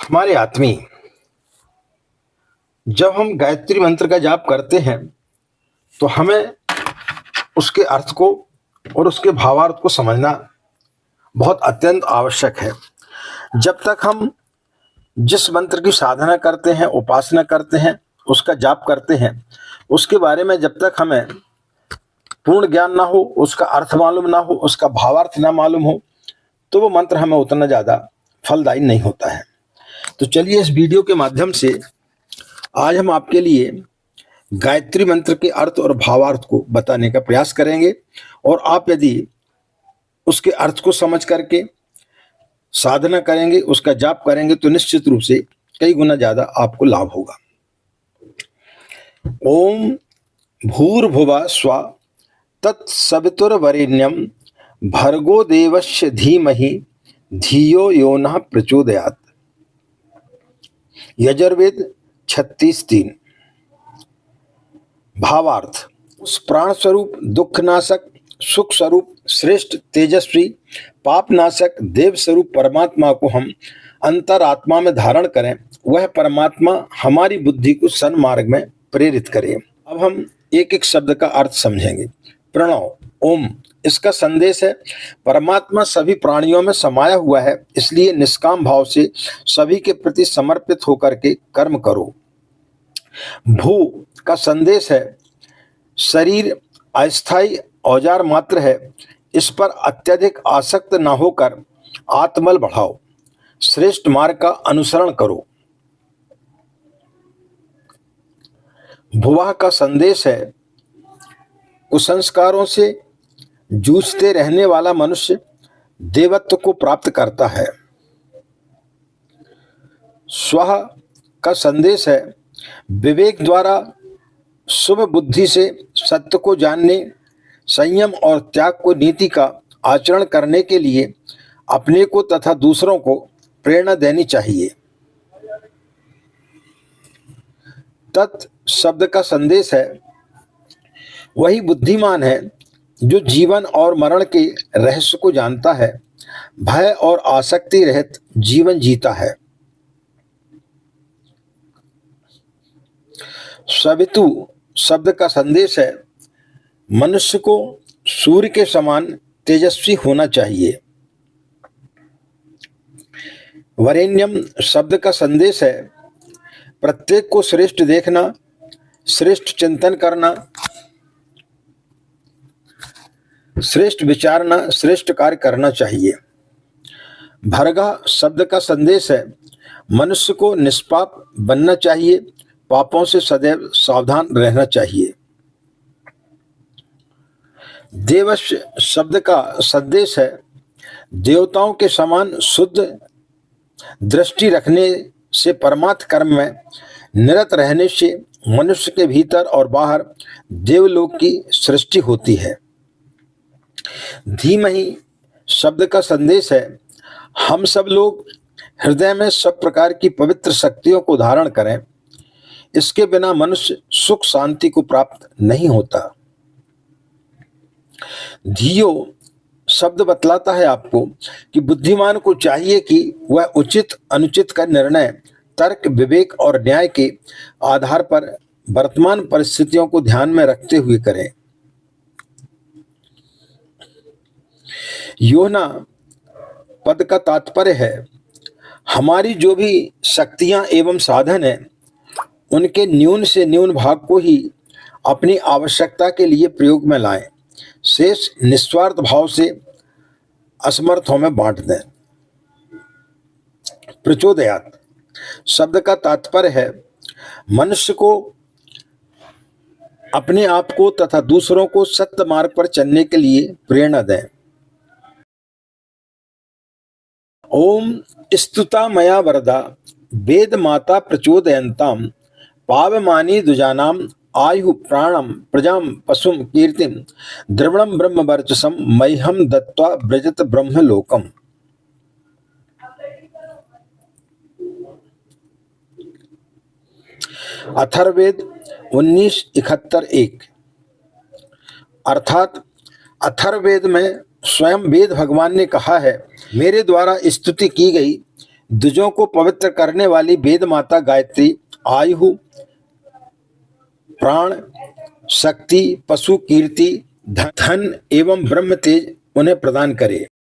हमारे आत्मी जब हम गायत्री मंत्र का जाप करते हैं तो हमें उसके अर्थ को और उसके भावार्थ को समझना बहुत अत्यंत आवश्यक है। जब तक हम जिस मंत्र की साधना करते हैं, उपासना करते हैं, उसका जाप करते हैं, उसके बारे में जब तक हमें पूर्ण ज्ञान ना हो, उसका अर्थ मालूम ना हो, उसका भावार्थ ना मालूम हो, तो वो मंत्र हमें उतना ज़्यादा फलदायी नहीं होता है। तो चलिए इस वीडियो के माध्यम से आज हम आपके लिए गायत्री मंत्र के अर्थ और भावार्थ को बताने का प्रयास करेंगे और आप यदि उसके अर्थ को समझ करके साधना करेंगे, उसका जाप करेंगे तो निश्चित रूप से कई गुना ज़्यादा आपको लाभ होगा। ओम भूर्भुवः स्वः तत्सवितुर्वरेण्यं भर्गो देवस्य धीमहि धियो यो नः प्रचोदयात्। यजुर्वेद 36:3। भावार्थ: उस प्राण स्वरूप, दुख नाशक, सुख स्वरूप, श्रेष्ठ, तेजस्वी, पाप नाशक, देव स्वरूप परमात्मा को हम अंतरात्मा में धारण करें, वह परमात्मा हमारी बुद्धि को सन्मार्ग में प्रेरित करे। अब हम एक एक शब्द का अर्थ समझेंगे। प्रणव, ओम, इसका संदेश है परमात्मा सभी प्राणियों में समाया हुआ है, इसलिए निष्काम भाव से सभी के प्रति समर्पित होकर के कर्म करो। भू का संदेश है शरीर अस्थायी औजार मात्र है, इस पर अत्यधिक आसक्त न होकर आत्मबल बढ़ाओ, श्रेष्ठ मार्ग का अनुसरण करो। भुवः का संदेश है कुसंस्कारों से जूझते रहने वाला मनुष्य देवत्व को प्राप्त करता है। स्वः का संदेश है विवेक द्वारा शुभ बुद्धि से सत्य को जानने, संयम और त्याग को नीति का आचरण करने के लिए अपने को तथा दूसरों को प्रेरणा देनी चाहिए। तत् शब्द का संदेश है वही बुद्धिमान है जो जीवन और मरण के रहस्य को जानता है, भय और आसक्ति रहित जीवन जीता है। सवितु शब्द का संदेश है मनुष्य को सूर्य के समान तेजस्वी होना चाहिए। वरेण्यम शब्द का संदेश है प्रत्येक को श्रेष्ठ देखना, श्रेष्ठ चिंतन करना, श्रेष्ठ विचारना, श्रेष्ठ कार्य करना चाहिए। भर्गः शब्द का संदेश है मनुष्य को निष्पाप बनना चाहिए, पापों से सदैव सावधान रहना चाहिए। देवस्य शब्द का संदेश है देवताओं के समान शुद्ध दृष्टि रखने से, परमार्थ कर्म में निरत रहने से मनुष्य के भीतर और बाहर देवलोक की सृष्टि होती है। धीमहि शब्द का संदेश है हम सब लोग हृदय में सब प्रकार की पवित्र शक्तियों को धारण करें, इसके बिना मनुष्य सुख शांति को प्राप्त नहीं होता। धियो शब्द बतलाता है आपको कि बुद्धिमान को चाहिए कि वह उचित अनुचित का निर्णय तर्क, विवेक और न्याय के आधार पर वर्तमान परिस्थितियों को ध्यान में रखते हुए करे। योना पद का तात्पर्य है हमारी जो भी शक्तियां एवं साधन है, उनके न्यून से न्यून भाग को ही अपनी आवश्यकता के लिए प्रयोग में लाएं, शेष निस्वार्थ भाव से असमर्थों में बांट दें। प्रचोदयात् शब्द का तात्पर्य है मनुष्य को अपने आप को तथा दूसरों को सत्य मार्ग पर चलने के लिए प्रेरणा दें। ओम स्तुता मया वरदा वेद माता प्रचोदयन्ताम पावमानी दुजानाम आयु प्राणम प्रजाम पशुम कीर्तिम द्रविणम ब्रह्म वर्चसम मह्यम दत्त्वा व्रजत ब्रह्मलोकम। अथर्ववेद 19:71-1। अर्थात अथर्ववेद में स्वयं वेद भगवान ने कहा है मेरे द्वारा स्तुति की गई द्विजों को पवित्र करने वाली वेद माता गायत्री आयु, प्राण, शक्ति, पशु कीर्ति, धन एवं ब्रह्म तेज उन्हें प्रदान करे।